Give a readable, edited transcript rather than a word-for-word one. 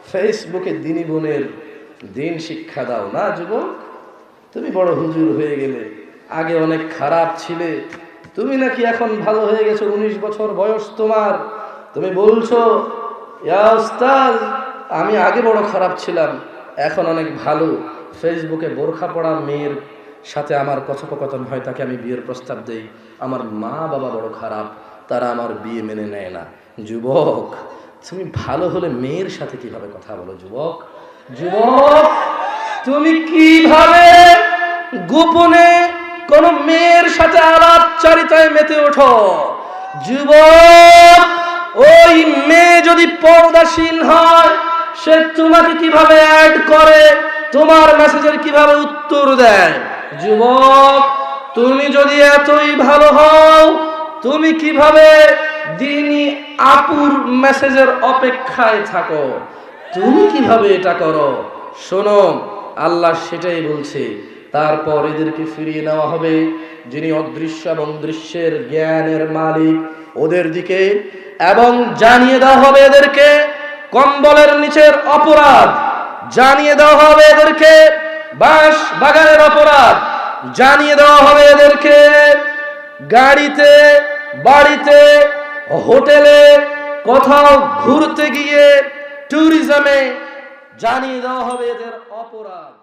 ফেসবুকে দিনী বোনের দিন শিক্ষা দাও না যুবক। তুমি বড় হুজুর হয়ে গেলে, আগে অনেক খারাপ ছিলে, তুমি নাকি এখন ভালো হয়ে গেছো, 19 বছর বয়স তোমার, তুমি বলছো ইয়া উস্তাদ আমি আগে বড় খারাপ ছিলাম, এখন অনেক ভালো। ফেসবুকে বোরখা পরা মেয়ের সাথে আমার কথোপকথন হয়, তাকে আমি বিয়ের প্রস্তাব দেই, আমার মা বাবা বড় খারাপ, তারা আমার বিয়ে মেনে নেয় না। যুবক, তুমি ভালো হলে মেয়ের সাথে কিভাবে কথা বলো? যুবক, যুবক তুমি কিভাবে গোপনে কোন মেয়ের সাথে আলাপচারিতায় মেতে ওঠো? যুবক, ওই মেয়ে যদি পর্দাশীল হয়, সে তোমাকে কিভাবে অ্যাড করে, তোমার মেসেজের কিভাবে উত্তর দেয়? যুবক, তুমি যদি এতই ভালো হও, তুমি কিভাবে দিনী আপুর মেসেজের অপেক্ষায় থাকো? তুমি কিভাবে এটা করো? শোনো, আল্লাহ সেটাই বলছে। তারপর এদেরকে ফিরিয়ে নেওয়া হবে যিনি অদৃশ্য এবং দৃশ্যের জ্ঞানের মালিক, ওদের দিকে, এবং জানিয়ে দেওয়া হবে এদেরকে কম্বলের নিচের অপরাধ, জানিয়ে দেওয়া হবে এদেরকে বাঁশ বাগানের অপরাধ, জানিয়ে দেওয়া হবে এদেরকে গাড়িতে, বাড়িতে, হোটেলে, কোথাও ঘুরতে গিয়ে, ট্যুরিজমে জানিয়ে দেওয়া হবে এদের অপরাধ।